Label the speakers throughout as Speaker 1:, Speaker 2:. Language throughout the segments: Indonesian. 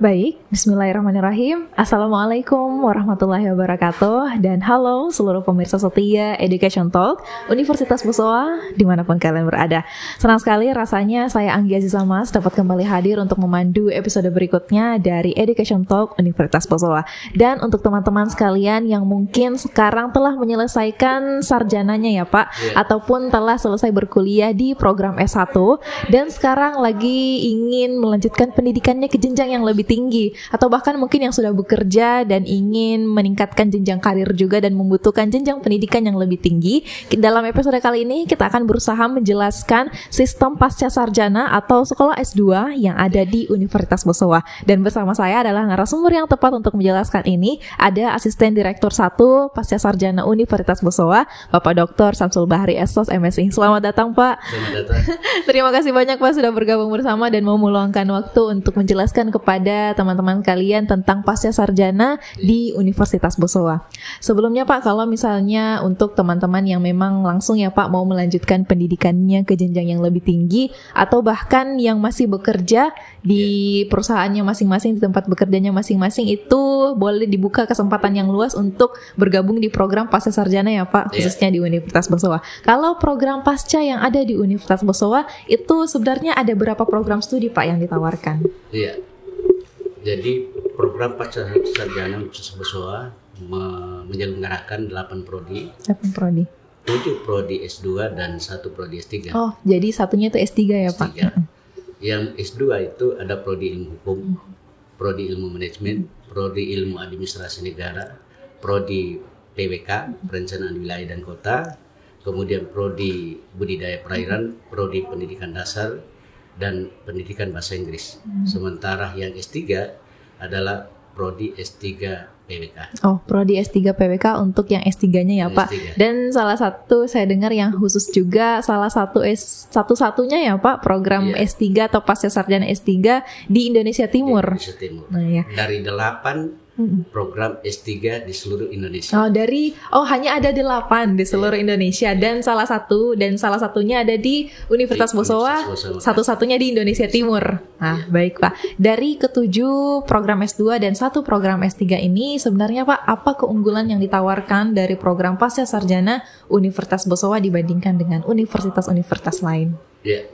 Speaker 1: Baik, bismillahirrahmanirrahim. Assalamualaikum warahmatullahi wabarakatuh. Dan halo seluruh pemirsa setia Education Talk Universitas Bosowa dimanapun kalian berada. Senang sekali rasanya saya Anggi Aziza Mas dapat kembali hadir untuk memandu episode berikutnya dari Education Talk Universitas Bosowa. Dan untuk teman-teman sekalian yang mungkin sekarang telah menyelesaikan sarjananya ya Pak, ataupun telah selesai berkuliah di program S1 dan sekarang lagi ingin melanjutkan pendidikannya ke jenjang yang lebih tinggi, atau bahkan mungkin yang sudah bekerja dan ingin meningkatkan jenjang karir juga dan membutuhkan jenjang pendidikan yang lebih tinggi. Dalam episode kali ini kita akan berusaha menjelaskan sistem pasca sarjana atau sekolah S2 yang ada di Universitas Bosowa. Dan bersama saya adalah narasumber yang tepat untuk menjelaskan ini, ada Asisten Direktur 1 Pasca Sarjana Universitas Bosowa, Bapak Dr. Samsul Bahri Estos MSI. Selamat datang Pak.
Speaker 2: Selamat datang.
Speaker 1: Terima kasih banyak Pak sudah bergabung bersama dan mau meluangkan waktu untuk menjelaskan kepada teman-teman kalian tentang pasca sarjana di Universitas Bosowa. Sebelumnya Pak, kalau misalnya untuk teman-teman yang memang langsung ya Pak mau melanjutkan pendidikannya ke jenjang yang lebih tinggi, atau bahkan yang masih bekerja di perusahaannya masing-masing, di tempat bekerjanya masing-masing, itu boleh dibuka kesempatan yang luas untuk bergabung di program pasca sarjana ya Pak, khususnya di Universitas Bosowa. Kalau program pasca yang ada di Universitas Bosowa itu sebenarnya ada berapa program studi Pak yang ditawarkan?
Speaker 2: Iya. Jadi program pasca sarjana Universitas Bosowa menyelenggarakan 8 prodi.
Speaker 1: 8 prodi.
Speaker 2: 7 prodi S2 dan 1 prodi S3.
Speaker 1: Oh, jadi satunya itu S3 ya
Speaker 2: S3.
Speaker 1: Pak?
Speaker 2: Yang S2 itu ada prodi ilmu hukum, prodi ilmu manajemen, prodi ilmu administrasi negara, prodi PWK, perencanaan wilayah dan kota, kemudian prodi budidaya perairan, prodi pendidikan dasar, dan pendidikan bahasa Inggris. Sementara yang S3 adalah prodi S3 PWK.
Speaker 1: Oh, prodi S3 PWK untuk yang S3-nya ya Pak.
Speaker 2: S3.
Speaker 1: Dan salah satu saya dengar yang khusus juga salah satu satu-satunya ya Pak program S3 atau pasca sarjana S3 di Indonesia Timur.
Speaker 2: Di Indonesia Timur.
Speaker 1: Nah, ya.
Speaker 2: Dari 8 program S3 di seluruh Indonesia.
Speaker 1: Hanya ada 8 di seluruh Indonesia dan salah satunya ada di Universitas Bosowa, satu-satunya di Indonesia Timur. Nah, baik Pak. Dari ketujuh program S2 dan 1 program S3 ini sebenarnya Pak, apa keunggulan yang ditawarkan dari program pasca sarjana Universitas Bosowa dibandingkan dengan universitas-universitas lain? Ya.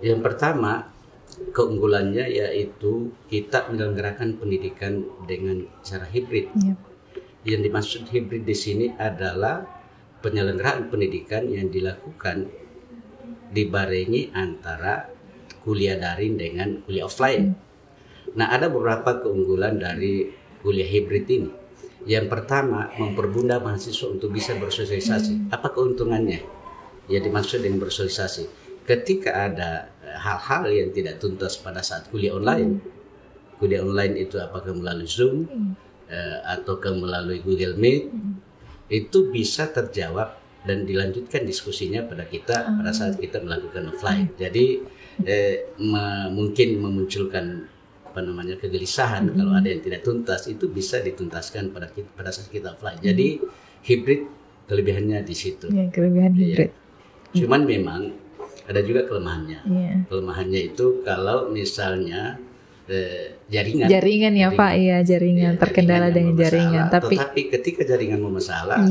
Speaker 2: Yang pertama, keunggulannya yaitu kita menyelenggarakan pendidikan dengan cara hibrid. Yang dimaksud hibrid di sini adalah penyelenggaraan pendidikan yang dilakukan dibarengi antara kuliah daring dengan kuliah offline. Nah, ada beberapa keunggulan dari kuliah hibrid ini. Yang pertama, mempermudah mahasiswa untuk bisa bersosialisasi. Apa keuntungannya? Yang dimaksud dengan bersosialisasi, ketika ada hal-hal yang tidak tuntas pada saat kuliah online. Kuliah online itu apakah melalui Zoom ataukah melalui Google Meet, itu bisa terjawab dan dilanjutkan diskusinya pada saat kita melakukan offline. Jadi mungkin memunculkan kegelisahan kalau ada yang tidak tuntas, itu bisa dituntaskan pada saat kita offline. Jadi hibrid kelebihannya di situ. Ya,
Speaker 1: kelebihan hibrid.
Speaker 2: Cuman memang ada juga kelemahannya. Kelemahannya itu kalau misalnya jaringan ya Pak, jaringan terkendala dengan jaringan. Tetapi ketika jaringan bermasalah,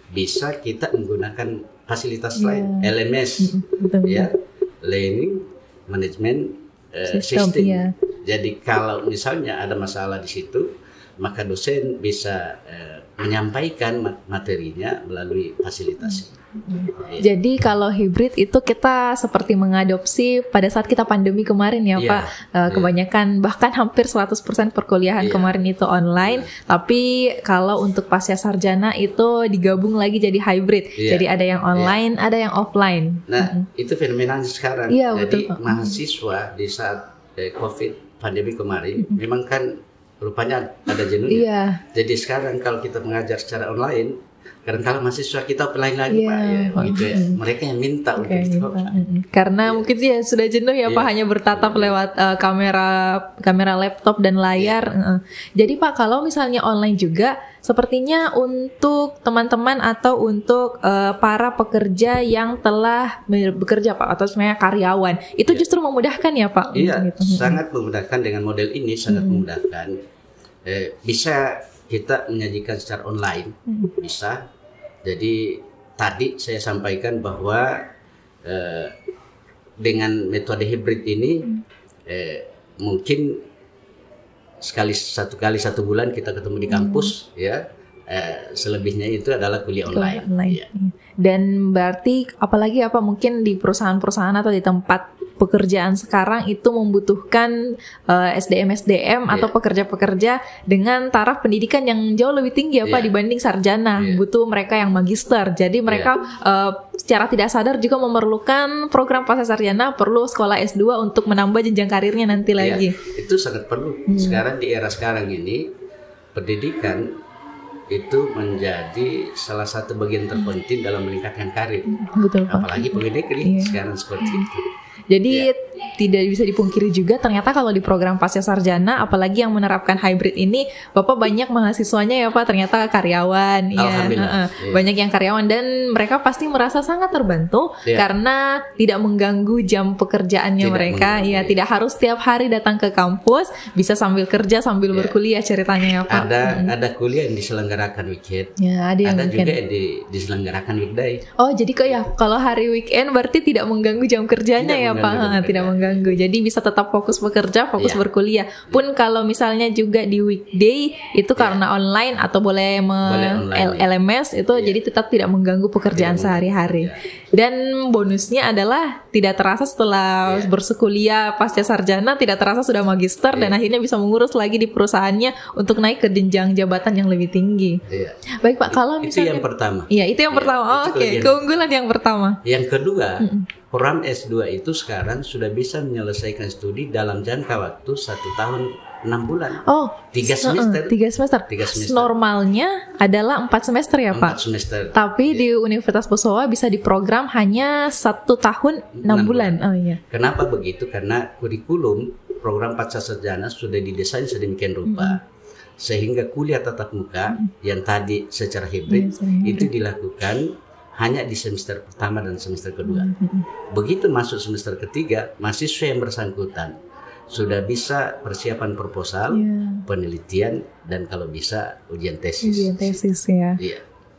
Speaker 2: bisa kita menggunakan fasilitas lain, LMS, Learning Management System. Jadi kalau misalnya ada masalah di situ, maka dosen bisa menyampaikan materinya melalui fasilitas.
Speaker 1: Jadi kalau hibrid itu kita seperti mengadopsi pada saat kita pandemi kemarin ya Pak. Kebanyakan bahkan hampir 100% perkuliahan kemarin itu online. Tapi kalau untuk pasca sarjana itu digabung lagi jadi hybrid. Jadi ada yang online, ada yang offline.
Speaker 2: Nah, itu fenomenanya sekarang. Jadi betul. Mahasiswa di saat COVID pandemi kemarin memang kan rupanya ada jenuhnya. Jadi sekarang kalau kita mengajar secara online, Karena kalau mahasiswa kita apply lagi Pak, ya, gitu ya. Mereka yang minta untuk itu.
Speaker 1: Karena mungkin ya sudah jenuh ya Pak hanya bertatap lewat kamera laptop dan layar. Jadi Pak, kalau misalnya online juga, sepertinya untuk teman-teman atau untuk para pekerja yang telah bekerja Pak, atau sebenarnya karyawan, itu justru memudahkan ya Pak?
Speaker 2: Iya, sangat memudahkan dengan model ini, sangat memudahkan. Bisa kita menyajikan secara online, bisa. Jadi tadi saya sampaikan bahwa dengan metode hibrid ini mungkin satu kali 1 bulan kita ketemu di kampus, ya. Selebihnya itu adalah kuliah online. Ya.
Speaker 1: Dan berarti apalagi apa mungkin di perusahaan-perusahaan atau di tempat pekerjaan sekarang itu membutuhkan SDM atau pekerja-pekerja dengan taraf pendidikan yang jauh lebih tinggi dibanding sarjana. Butuh mereka yang magister. Jadi mereka secara tidak sadar juga memerlukan program pasca sarjana, perlu sekolah S2 untuk menambah jenjang karirnya nanti lagi.
Speaker 2: Itu sangat perlu. Sekarang di era sekarang ini pendidikan itu menjadi salah satu bagian terpenting dalam meningkatkan karir.
Speaker 1: Betul, Pak.
Speaker 2: Apalagi pegawai negeri sekarang seperti itu.
Speaker 1: Jadi tidak bisa dipungkiri juga ternyata kalau di program pasca sarjana, apalagi yang menerapkan hybrid ini, Bapak banyak mahasiswanya ya Pak, ternyata karyawan. Banyak yang karyawan dan mereka pasti merasa sangat terbantu karena tidak mengganggu jam pekerjaannya mereka. Tidak harus setiap hari datang ke kampus, bisa sambil kerja sambil berkuliah ceritanya ya Pak.
Speaker 2: Ada kuliah yang diselenggarakan weekend.
Speaker 1: Ada
Speaker 2: juga yang diselenggarakan weekday.
Speaker 1: Oh, jadi kalau hari weekend berarti tidak mengganggu jam kerjanya ya Pak, tidak mengganggu. Jadi bisa tetap fokus bekerja, fokus berkuliah. Pun kalau misalnya juga di weekday itu karena online atau boleh LMS itu jadi tetap tidak mengganggu pekerjaan sehari-hari. Dan bonusnya adalah tidak terasa setelah berkuliah pasca sarjana, tidak terasa sudah magister dan akhirnya bisa mengurus lagi di perusahaannya untuk naik ke jenjang jabatan yang lebih tinggi. Baik Pak, kalau misalnya
Speaker 2: itu yang pertama.
Speaker 1: Itu yang pertama. Oke, keunggulan yang pertama.
Speaker 2: Yang kedua, program S2 itu sekarang sudah bisa menyelesaikan studi dalam jangka waktu 1 tahun 6 bulan. 3 semester.
Speaker 1: 3 semester. Normalnya adalah 4 semester ya Pak.
Speaker 2: 4 semester.
Speaker 1: Tapi di Universitas Bosowa bisa diprogram hanya 1 tahun 6 bulan.
Speaker 2: Kenapa begitu? Karena kurikulum program pasca sarjana sudah didesain sedemikian rupa sehingga kuliah tatap muka yang tadi secara hibrid itu dilakukan hanya di semester pertama dan semester kedua. Begitu masuk semester ketiga, mahasiswa yang bersangkutan sudah bisa persiapan proposal, penelitian, dan kalau bisa ujian tesis.
Speaker 1: Ujian tesis ya.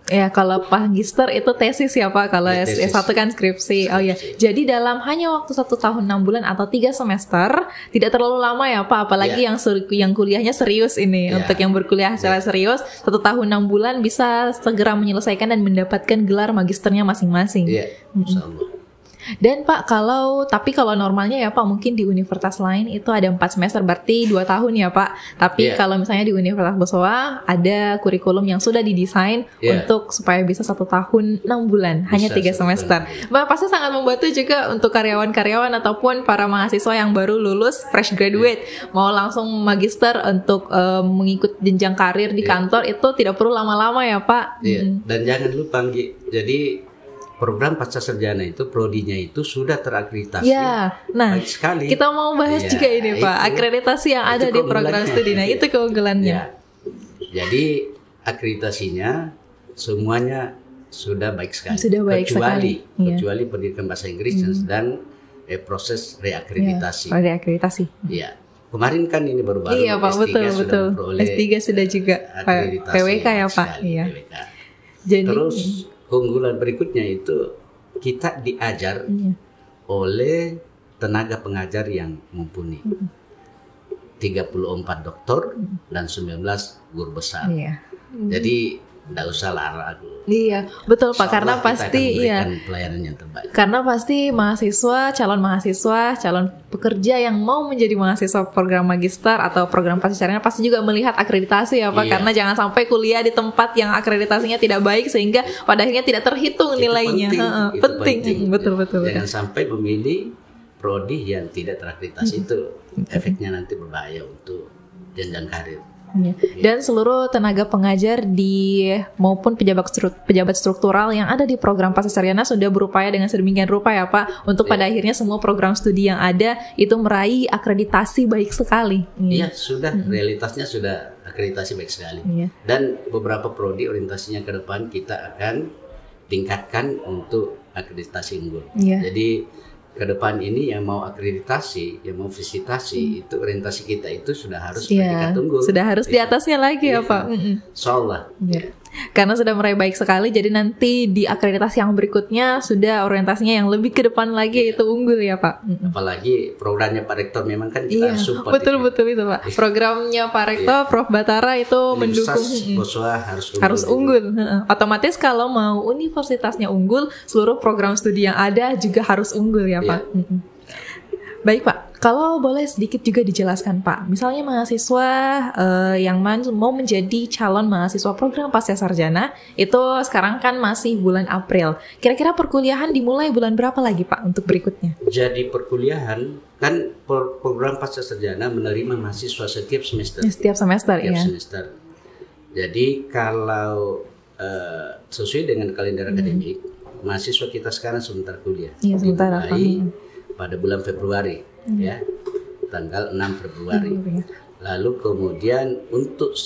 Speaker 1: Ya, kalau magister itu tesis ya Pak, kalau S1 kan skripsi. Jadi dalam hanya waktu 1 tahun 6 bulan atau 3 semester, tidak terlalu lama ya Pak, apalagi yang kuliahnya serius ini. Untuk yang berkuliah secara serius, 1 tahun 6 bulan bisa segera menyelesaikan dan mendapatkan gelar magisternya masing-masing.
Speaker 2: Insyaallah.
Speaker 1: Dan Pak, tapi kalau normalnya ya Pak, mungkin di universitas lain itu ada 4 semester, berarti 2 tahun ya Pak. Tapi kalau misalnya di Universitas Bosowa ada kurikulum yang sudah didesain untuk supaya bisa 1 tahun 6 bulan, hanya 3 semester. Pasti sangat membantu juga untuk karyawan-karyawan ataupun para mahasiswa yang baru lulus, fresh graduate, mau langsung magister untuk mengikut jenjang karir di kantor, itu tidak perlu lama-lama ya Pak.
Speaker 2: Dan jangan lupa, jadi program pasca sarjana itu prodinya itu sudah terakreditasi.
Speaker 1: Baik sekali. Kita mau bahas juga ini Pak, akreditasi yang ada di program studi. Nah, itu keunggulannya.
Speaker 2: Jadi akreditasinya semuanya sudah baik sekali.
Speaker 1: Sudah baik
Speaker 2: kecuali pendidikan bahasa Inggris dan proses reakreditasi.
Speaker 1: Reakreditasi.
Speaker 2: Kemarin kan ini baru-baru
Speaker 1: Pak, betul. S3 sudah juga PWK ya Pak.
Speaker 2: Jadi terus keunggulan berikutnya itu kita diajar oleh tenaga pengajar yang mumpuni. 34 doktor dan 19 guru besar. Jadi tidak usah ragu.
Speaker 1: Betul Pak, karena pasti
Speaker 2: pelayanan yang terbaik.
Speaker 1: Karena pasti calon mahasiswa, calon pekerja yang mau menjadi mahasiswa program magister atau program pasca sarjana pasti juga melihat akreditasi ya Pak, karena jangan sampai kuliah di tempat yang akreditasinya tidak baik sehingga pada akhirnya tidak terhitung nilainya. Penting. Betul.
Speaker 2: Jangan sampai memilih prodi yang tidak terakreditasi, itu efeknya nanti berbahaya untuk jenjang karir.
Speaker 1: Ya. Dan seluruh tenaga pengajar di maupun pejabat struktural yang ada di program Pasca Sarjana sudah berupaya dengan sedemikian rupa ya Pak, untuk pada akhirnya semua program studi yang ada itu meraih akreditasi baik sekali.
Speaker 2: Iya, sudah realitasnya sudah akreditasi baik sekali. Dan beberapa prodi orientasinya ke depan kita akan tingkatkan untuk akreditasi unggul. Jadi ke depan ini yang mau akreditasi, yang mau visitasi, itu orientasi kita itu sudah harus predikat unggul.
Speaker 1: Sudah harus di atasnya lagi ya Pak.
Speaker 2: Insyaallah.
Speaker 1: Karena sudah meraih baik sekali, jadi nanti di akreditasi yang berikutnya sudah orientasinya yang lebih ke depan lagi itu unggul ya Pak.
Speaker 2: Apalagi programnya Pak Rektor memang kan kita support.
Speaker 1: Betul itu Pak. Programnya Pak Rektor, Prof Batara itu mendukung.
Speaker 2: BOSOA
Speaker 1: harus unggul. Otomatis kalau mau universitasnya unggul, seluruh program studi yang ada juga harus unggul ya Pak. Baik Pak, kalau boleh sedikit juga dijelaskan Pak, misalnya mahasiswa yang mau menjadi calon mahasiswa program Pasca Sarjana, itu sekarang kan masih bulan April. Kira-kira perkuliahan dimulai bulan berapa lagi Pak untuk berikutnya?
Speaker 2: Jadi perkuliahan, kan program Pasca Sarjana menerima mahasiswa setiap semester.
Speaker 1: Setiap semester.
Speaker 2: Jadi kalau sesuai dengan kalender akademik, mahasiswa kita sekarang sebentar kuliah. Dimulai pada bulan Februari, ya, tanggal 6 Februari. Lalu kemudian untuk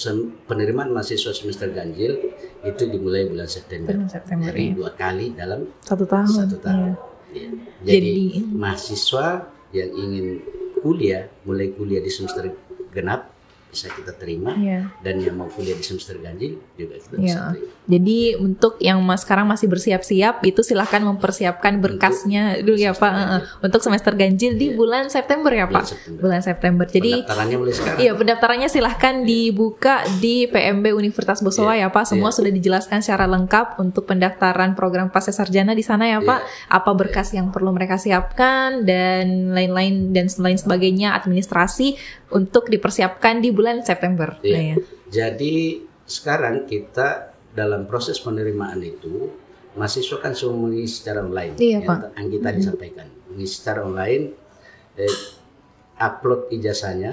Speaker 2: penerimaan mahasiswa semester ganjil itu dimulai bulan September. Jadi 2 kali dalam 1 tahun. Jadi mahasiswa yang ingin mulai kuliah di semester genap bisa kita terima, dan yang mau kuliah di semester ganjil juga kita bisa terima.
Speaker 1: Jadi untuk yang sekarang masih bersiap-siap itu silahkan mempersiapkan berkasnya dulu ya Pak, untuk semester ganjil di bulan September ya Pak. Bulan September. Jadi
Speaker 2: pendaftarannya mulai sekarang.
Speaker 1: Iya, pendaftarannya silahkan dibuka di PMB Universitas BOSOA ya Pak. Semua sudah dijelaskan secara lengkap untuk pendaftaran program Pasca Sarjana di sana ya Pak. Apa berkas yang perlu mereka siapkan dan lain-lain dan lain sebagainya, administrasi untuk dipersiapkan di bulan September.
Speaker 2: Jadi sekarang kita dalam proses penerimaan itu mahasiswa kan semua mengisi secara online. Yang kita disampaikan mengisi secara online, upload ijazahnya,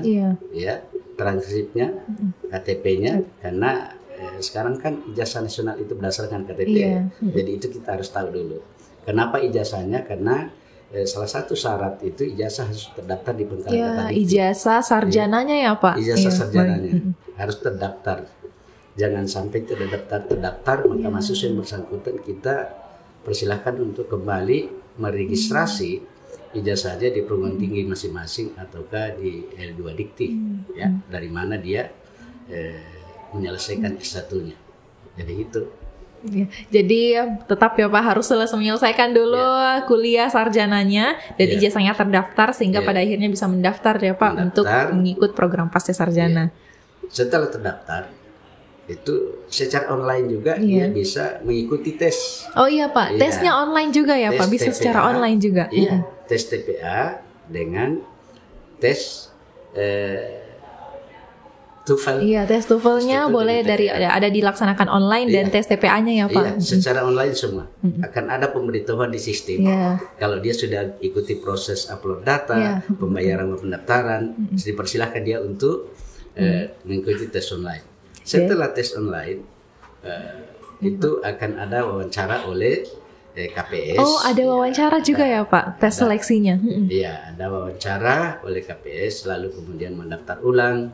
Speaker 2: ya, transkripnya, KTP-nya, karena sekarang kan ijazah nasional itu berdasarkan KTP. Jadi itu kita harus tahu dulu. Kenapa ijazahnya? Karena salah satu syarat itu ijazah harus terdaftar di Bengkala Kata Dikti.
Speaker 1: Ijazah sarjananya ya Pak.
Speaker 2: Ijazah sarjananya harus terdaftar. Jangan sampai tidak terdaftar, maka mahasiswa yang bersangkutan kita persilahkan untuk kembali meregistrasi ijazahnya di perguruan tinggi masing-masing ataukah di L2 Dikti, ya, dari mana dia menyelesaikan S1-nya. Jadi itu.
Speaker 1: Jadi tetap ya Pak harus menyelesaikan dulu kuliah sarjananya dan ijazahnya terdaftar sehingga pada akhirnya bisa mendaftar ya Pak untuk mengikut program Pasca Sarjana.
Speaker 2: Setelah terdaftar itu secara online juga dia bisa mengikuti tes.
Speaker 1: Oh iya Pak, tesnya online juga ya Pak, bisa
Speaker 2: TPA,
Speaker 1: secara online juga.
Speaker 2: Iya, tes TPA dengan tes TOEFL.
Speaker 1: Iya, tes TOEFL-nya boleh ada dilaksanakan online dan tes TPA-nya ya Pak.
Speaker 2: Iya, secara online semua. Akan ada pemberitahuan di sistem. Kalau dia sudah ikuti proses upload data, pembayaran pendaftaran, dipersilahkan dia untuk mengikuti tes online. Setelah tes online itu akan ada wawancara oleh KPS.
Speaker 1: Oh, ada wawancara juga ya Pak, tes seleksinya.
Speaker 2: Iya, ada wawancara oleh KPS, lalu kemudian mendaftar ulang.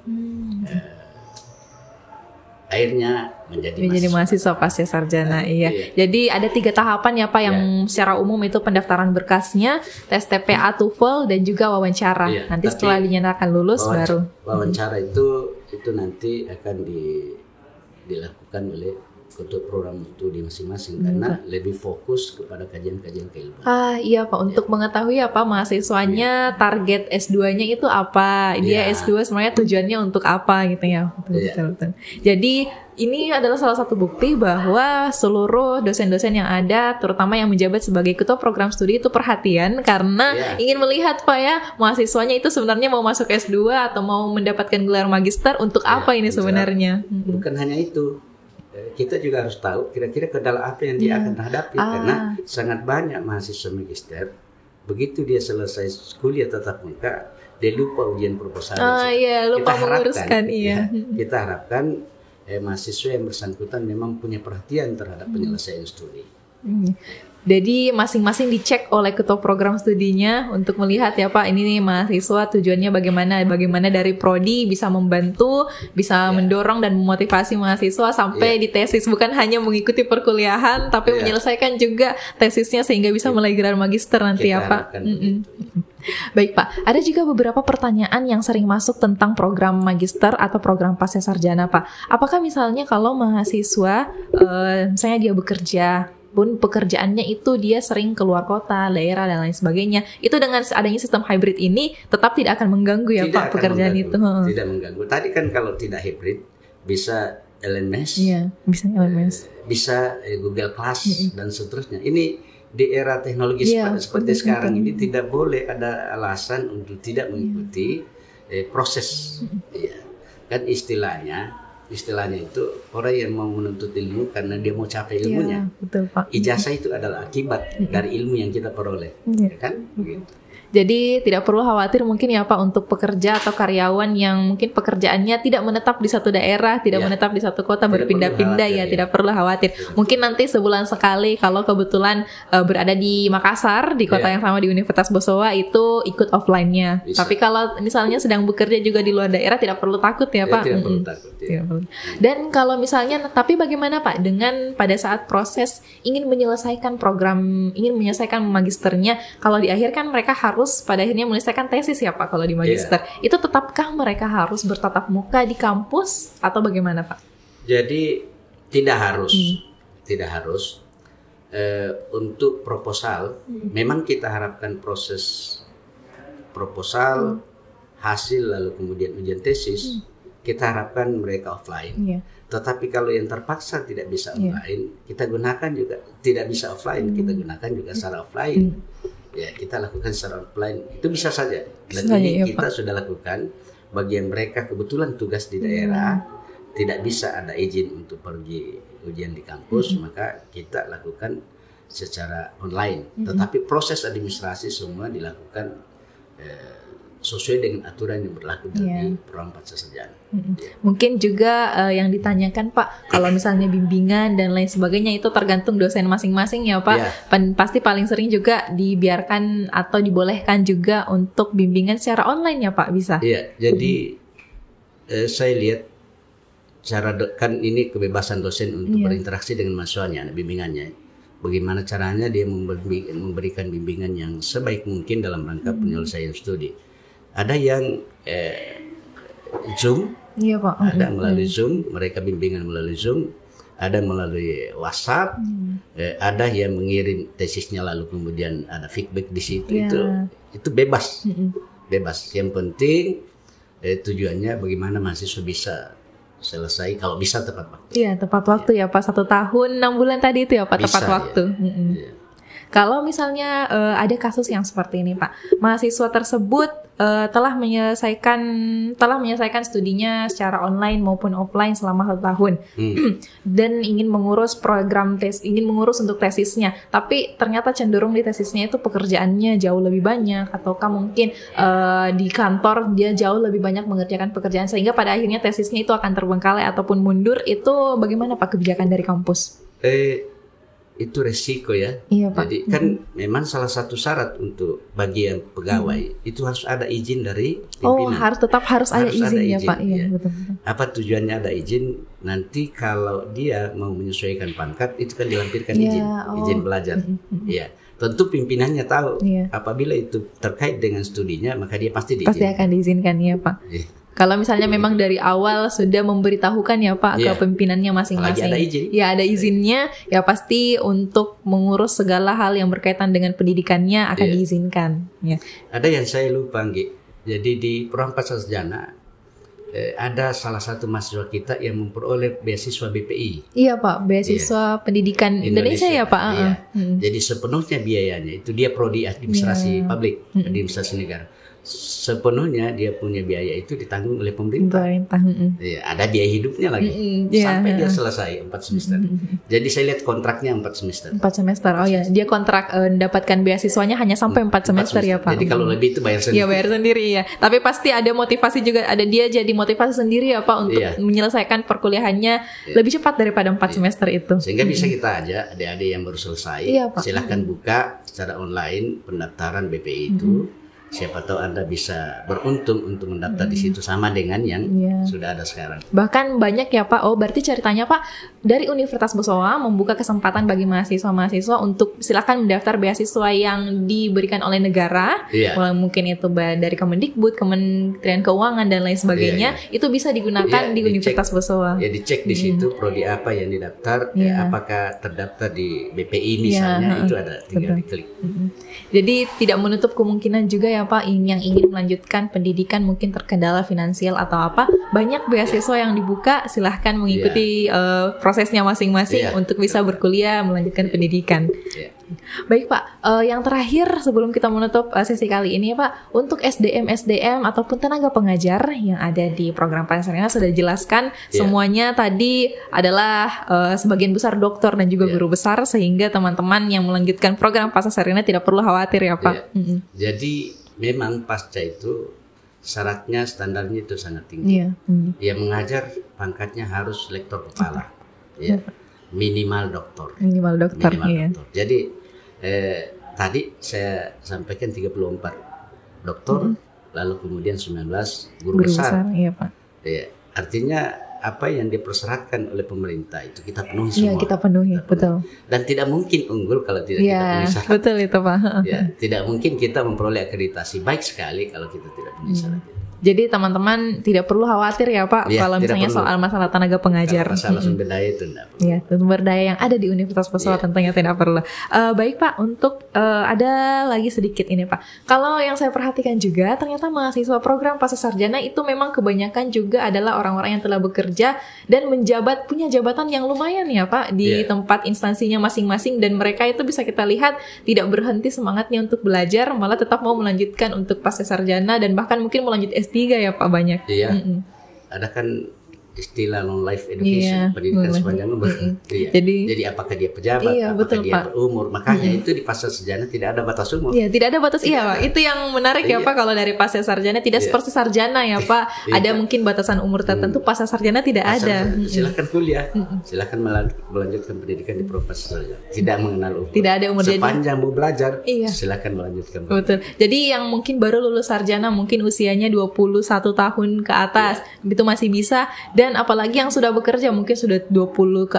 Speaker 2: Akhirnya menjadi
Speaker 1: mahasiswa Pasca Sarjana. Jadi ada 3 tahapan ya Pak yang secara umum itu pendaftaran berkasnya, tes TPA, TOEFL dan juga wawancara. Nanti setelah dinyatakan lulus baru
Speaker 2: wawancara itu nanti akan dilakukan oleh ketua program studi masing-masing karena lebih fokus kepada kajian-kajian keilmuan.
Speaker 1: Iya Pak, untuk mengetahui apa mahasiswanya target S2-nya itu apa, dia S2 sebenarnya tujuannya untuk apa gitu ya. Betul. Jadi ini adalah salah satu bukti bahwa seluruh dosen-dosen yang ada, terutama yang menjabat sebagai ketua program studi itu perhatian karena ingin melihat Pak ya mahasiswanya itu sebenarnya mau masuk S2 atau mau mendapatkan gelar magister untuk apa ini sebenarnya.
Speaker 2: Bukan hanya itu. Kita juga harus tahu kira-kira kendala apa yang dia akan hadapi karena sangat banyak mahasiswa magister begitu dia selesai kuliah tatap muka dia lupa ujian proposal.
Speaker 1: Iya, lupa menguruskan. Iya.
Speaker 2: Kita harapkan mahasiswa yang bersangkutan memang punya perhatian terhadap penyelesaian studi.
Speaker 1: Jadi masing-masing dicek oleh ketua program studinya untuk melihat ya Pak, ini nih mahasiswa tujuannya bagaimana dari prodi bisa membantu, bisa mendorong dan memotivasi mahasiswa sampai di tesis, bukan hanya mengikuti perkuliahan tapi menyelesaikan juga tesisnya sehingga bisa mulai gelar magister nanti ya Pak. Baik Pak, ada juga beberapa pertanyaan yang sering masuk tentang program magister atau program pasca sarjana Pak. Apakah misalnya kalau mahasiswa misalnya dia bekerja pun pekerjaannya itu dia sering keluar kota, daerah dan lain sebagainya, itu dengan adanya sistem hybrid ini tetap tidak akan mengganggu ya Pak pekerjaan itu?
Speaker 2: Tidak mengganggu. Tadi kan kalau tidak hybrid bisa LMS,
Speaker 1: bisa LMS,
Speaker 2: bisa Google Class dan seterusnya. Ini di era teknologi seperti sekarang ini tidak boleh ada alasan untuk tidak mengikuti proses. Kan istilahnya itu orang yang mau menuntut ilmu karena dia mau capai ilmunya.
Speaker 1: Betul, Pak.
Speaker 2: Ijazah itu adalah akibat dari ilmu yang kita peroleh, kan? Begitu.
Speaker 1: Jadi tidak perlu khawatir mungkin ya Pak untuk pekerja atau karyawan yang mungkin pekerjaannya tidak menetap di satu daerah, tidak menetap di satu kota, berpindah-pindah tidak perlu khawatir. Mungkin nanti sebulan sekali kalau kebetulan berada di Makassar, di kota yang sama di Universitas Bosowa, itu ikut offline-nya. Tapi kalau misalnya sedang bekerja juga di luar daerah tidak perlu takut ya Pak.
Speaker 2: Tidak perlu takut.
Speaker 1: Dan kalau misalnya, tapi bagaimana Pak dengan pada saat proses ingin menyelesaikan program, ingin menyelesaikan magisternya, kalau di akhir kan mereka harus pada akhirnya menyelesaikan tesis ya Pak kalau di magister. Itu tetapkah mereka harus bertatap muka di kampus atau bagaimana Pak?
Speaker 2: Jadi tidak harus. Untuk proposal, memang kita harapkan proses proposal, hasil lalu kemudian ujian tesis, kita harapkan mereka offline. Tetapi kalau yang terpaksa tidak bisa online, kita gunakan juga tidak bisa offline, kita gunakan juga secara offline. Ya, kita lakukan secara offline, itu bisa saja. Dan ini kita sudah lakukan bagi yang mereka kebetulan tugas di daerah, tidak bisa ada izin untuk pergi ujian di kampus, maka kita lakukan secara online. Tetapi proses administrasi semua dilakukan sesuai dengan aturan yang berlaku di program pasca sarjana.
Speaker 1: Mungkin juga yang ditanyakan Pak, kalau misalnya bimbingan dan lain sebagainya itu tergantung dosen masing-masing ya Pak. Pasti paling sering juga dibiarkan atau dibolehkan juga untuk bimbingan secara online ya Pak, bisa? Iya,
Speaker 2: jadi saya lihat kan ini kebebasan dosen untuk berinteraksi dengan mahasiswanya, bimbingannya. Bagaimana caranya dia memberikan bimbingan yang sebaik mungkin dalam rangka penyelesaian studi. Ada yang Zoom, Pak. Ada melalui Zoom, mereka bimbingan melalui Zoom, ada melalui WhatsApp, ada yang mengirim tesisnya lalu kemudian ada feedback di situ. Itu bebas, bebas. Yang penting tujuannya bagaimana mahasiswa bisa selesai, kalau bisa tepat waktu.
Speaker 1: Iya, tepat waktu ya Pak, 1 tahun 6 bulan tadi itu ya Pak, tepat waktu. Kalau misalnya ada kasus yang seperti ini Pak, mahasiswa tersebut telah menyelesaikan studinya secara online maupun offline selama 1 tahun dan ingin mengurus untuk tesisnya, tapi ternyata cenderung di tesisnya itu pekerjaannya jauh lebih banyak, ataukah mungkin di kantor dia jauh lebih banyak mengerjakan pekerjaan sehingga pada akhirnya tesisnya itu akan terbengkalai ataupun mundur, itu bagaimana Pak kebijakan dari kampus?
Speaker 2: Itu resiko ya.
Speaker 1: Iya, Pak.
Speaker 2: Jadi kan memang salah satu syarat untuk bagi yang pegawai itu harus ada izin dari pimpinan.
Speaker 1: Harus ada izin ya Pak. Iya, betul. Apa
Speaker 2: tujuannya ada izin? Nanti kalau dia mau menyesuaikan pangkat itu kan dilampirkan izin belajar. Iya. Tentu pimpinannya tahu apabila itu terkait dengan studinya maka dia pasti diizinkan.
Speaker 1: Pasti akan diizinkan ya Pak. Kalau misalnya memang dari awal sudah memberitahukan ya Pak ke pimpinannya masing-masing. Ada izinnya, ya pasti untuk mengurus segala hal yang berkaitan dengan pendidikannya akan diizinkan.
Speaker 2: Ada yang saya lupa, Nggi. Jadi di program pasca sarjana ada salah satu mahasiswa kita yang memperoleh beasiswa BPI. Iya
Speaker 1: Pak, beasiswa pendidikan Indonesia ya Pak.
Speaker 2: Jadi sepenuhnya biayanya itu dia prodi administrasi publik, administrasi negara. sepenuhnya dia punya biaya itu ditanggung oleh pemerintah. Ya, ada biaya hidupnya lagi sampai dia selesai 4 semester. Jadi saya lihat kontraknya 4 semester.
Speaker 1: 4 semester. Oh ya, dia kontrak mendapatkan beasiswanya hanya sampai 4 semester ya Pak.
Speaker 2: Jadi kalau lebih itu bayar sendiri.
Speaker 1: Iya, bayar sendiri ya. Tapi pasti ada motivasi juga, ada dia jadi motivasi sendiri ya Pak untuk menyelesaikan perkuliahannya lebih cepat daripada 4 semester itu.
Speaker 2: Sehingga bisa kita ajak adik-adik yang baru selesai, silahkan buka secara online pendaftaran BPI itu. Siapa tahu Anda bisa beruntung untuk mendaftar di situ sama dengan yang sudah ada sekarang.
Speaker 1: Bahkan banyak ya Pak. Oh, berarti ceritanya Pak dari Universitas Bosowa membuka kesempatan bagi mahasiswa-mahasiswa untuk silakan mendaftar beasiswa yang diberikan oleh negara. Mungkin itu dari Kemendikbud, Kementerian Keuangan dan lain sebagainya. Itu bisa digunakan di Universitas Bosowa.
Speaker 2: Ya, dicek di situ prodi apa yang didaftar, apakah terdaftar di BPI misalnya, itu ada, tinggal diklik.
Speaker 1: Jadi tidak menutup kemungkinan juga ya Pak yang ingin melanjutkan pendidikan mungkin terkendala finansial atau apa, banyak beasiswa yang dibuka, silahkan mengikuti prosesnya masing-masing untuk bisa berkuliah melanjutkan pendidikan. Baik Pak, yang terakhir sebelum kita menutup sesi kali ini ya Pak, untuk SDM ataupun tenaga pengajar yang ada di program Pasca Sarjana sudah dijelaskan semuanya tadi adalah sebagian besar dokter dan juga guru besar, sehingga teman-teman yang melanjutkan program Pasca Sarjana tidak perlu khawatir ya Pak.
Speaker 2: Jadi memang pasca itu syaratnya, standarnya itu sangat tinggi. Dia mengajar pangkatnya harus lektor kepala, minimal doktor. Minimal doktor. Jadi tadi saya sampaikan 34 doktor, lalu kemudian 19 guru besar. Iya Pak. Artinya apa yang dipersyaratkan oleh pemerintah itu kita penuhi semua.
Speaker 1: Iya, kita penuhi, betul.
Speaker 2: Dan tidak mungkin unggul kalau tidak kita penuhi syarat.
Speaker 1: Betul itu Pak.
Speaker 2: Tidak mungkin kita memperoleh akreditasi baik sekali kalau kita tidak penuhi syarat.
Speaker 1: Jadi teman-teman tidak perlu khawatir ya Pak kalau misalnya soal masalah tenaga pengajar.
Speaker 2: Masalah sumber daya itu tidak perlu.
Speaker 1: Ya, sumber daya yang ada di Universitas Bosowa tentunya tidak perlu. Baik Pak, untuk ada lagi sedikit ini Pak. Kalau yang saya perhatikan juga ternyata mahasiswa program Pasca Sarjana itu memang kebanyakan juga adalah orang-orang yang telah bekerja dan menjabat, punya jabatan yang lumayan ya Pak di tempat instansinya masing-masing, dan mereka itu bisa kita lihat tidak berhenti semangatnya untuk belajar, malah tetap mau melanjutkan untuk Pasca Sarjana dan bahkan mungkin melanjut S3 ya Pak banyak.
Speaker 2: Iya. Ada kan istilah long life education, pendidikan sepanjang umur. Jadi apakah dia pejabat, apakah dia berumur, makanya itu di Pasca Sarjana tidak ada batas umur.
Speaker 1: Iya, tidak ada batas. Pak. Itu yang menarik ya Pak, kalau dari Pasca Sarjana tidak seperti sarjana ya Pak. Ada mungkin batasan umur tertentu, Pasca Sarjana tidak ada.
Speaker 2: Silakan kuliah, silakan melanjutkan pendidikan di Pasca Sarjana. Tidak mengenal umur.
Speaker 1: Tidak ada umur.
Speaker 2: Sepanjang mau belajar, silakan melanjutkan.
Speaker 1: Betul. Jadi yang mungkin baru lulus sarjana, mungkin usianya 21 tahun ke atas, itu masih bisa. Dan apalagi yang sudah bekerja mungkin sudah 25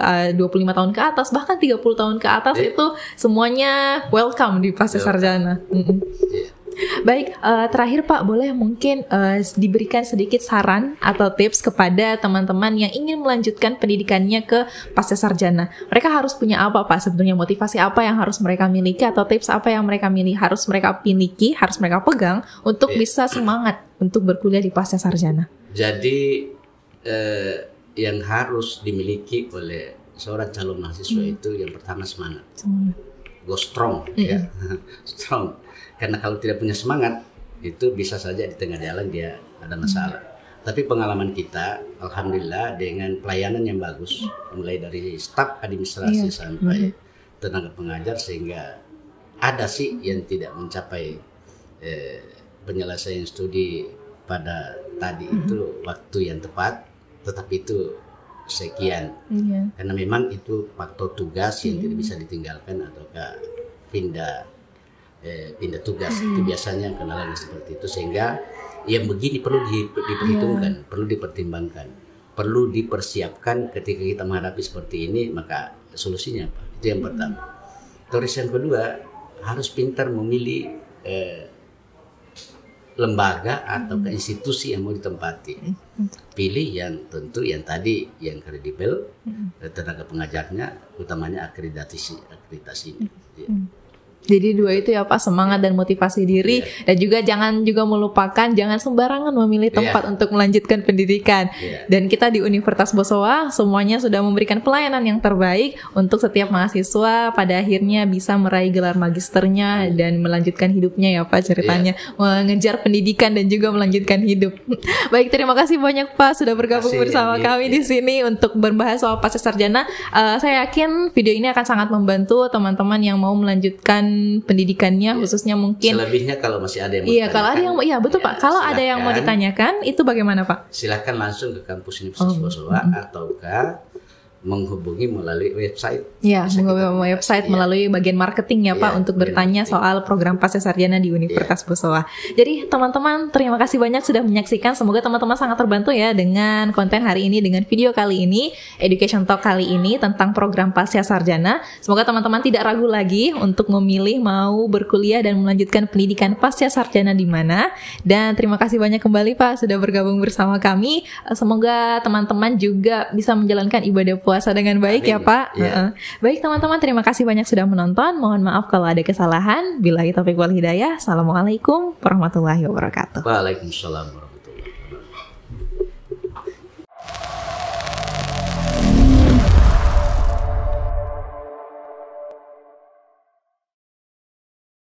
Speaker 1: tahun ke atas, bahkan 30 tahun ke atas, itu semuanya welcome di Pasca Sarjana. Baik, terakhir Pak, boleh mungkin diberikan sedikit saran atau tips kepada teman-teman yang ingin melanjutkan pendidikannya ke Pasca Sarjana. Mereka harus punya apa Pak sebetulnya, motivasi apa yang harus mereka miliki, atau tips apa yang mereka harus mereka miliki, harus mereka pegang untuk bisa semangat untuk berkuliah di Pasca Sarjana?
Speaker 2: Jadi yang harus dimiliki oleh seorang calon mahasiswa itu yang pertama semangat. Go strong, ya. Strong. Karena kalau tidak punya semangat, itu bisa saja di tengah jalan dia ada masalah. Tapi pengalaman kita, alhamdulillah dengan pelayanan yang bagus, mulai dari staf administrasi sampai tenaga pengajar, sehingga ada sih yang tidak mencapai penyelesaian studi pada tadi itu waktu yang tepat, tetapi itu sekian. Karena memang itu faktor tugas yang tidak bisa ditinggalkan, ataukah pindah tugas itu biasanya kenalan seperti itu, sehingga yang begini perlu diperhitungkan, perlu dipertimbangkan, perlu dipersiapkan ketika kita menghadapi seperti ini. Maka solusinya apa? Itu yang pertama. Terus yang kedua, harus pintar memilih lembaga atau institusi yang mau ditempati. Pilih yang tentu yang tadi yang kredibel, tenaga pengajarnya, utamanya akreditasi.
Speaker 1: Jadi dua itu ya Pak, semangat dan motivasi diri, dan juga jangan juga melupakan jangan sembarangan memilih tempat untuk melanjutkan pendidikan. Dan kita di Universitas Bosowa semuanya sudah memberikan pelayanan yang terbaik untuk setiap mahasiswa pada akhirnya bisa meraih gelar magisternya dan melanjutkan hidupnya ya Pak, ceritanya mengejar pendidikan dan juga melanjutkan hidup. Baik, terima kasih banyak Pak sudah bergabung bersama kami di sini untuk membahas soal pasca sarjana. Saya yakin video ini akan sangat membantu teman-teman yang mau melanjutkan pendidikannya, khususnya mungkin.
Speaker 2: Selebihnya kalau masih ada yang mau
Speaker 1: ditanyakan. Kalau ada yang betul Pak. Kalau ada yang mau ditanyakan, itu bagaimana Pak?
Speaker 2: Silakan langsung ke kampus Universitas Bosowa ataukah menghubungi melalui website.
Speaker 1: Menghubungi website melalui bagian marketing ya Pak, untuk bertanya soal program pasca sarjana di Universitas Bosowa. Jadi teman-teman, terima kasih banyak sudah menyaksikan. Semoga teman-teman sangat terbantu ya dengan konten hari ini, dengan video kali ini, Education Talk kali ini tentang program pasca sarjana. Semoga teman-teman tidak ragu lagi untuk memilih mau berkuliah dan melanjutkan pendidikan pasca sarjana di mana. Dan terima kasih banyak kembali Pak sudah bergabung bersama kami. Semoga teman-teman juga bisa menjalankan ibadah puasa dengan baik. Amin. Ya Pak. Baik teman-teman, terima kasih banyak sudah menonton. Mohon maaf kalau ada kesalahan. Billahi taufiq wal hidayah. Assalamualaikum warahmatullahi wabarakatuh.
Speaker 2: Waalaikumsalam.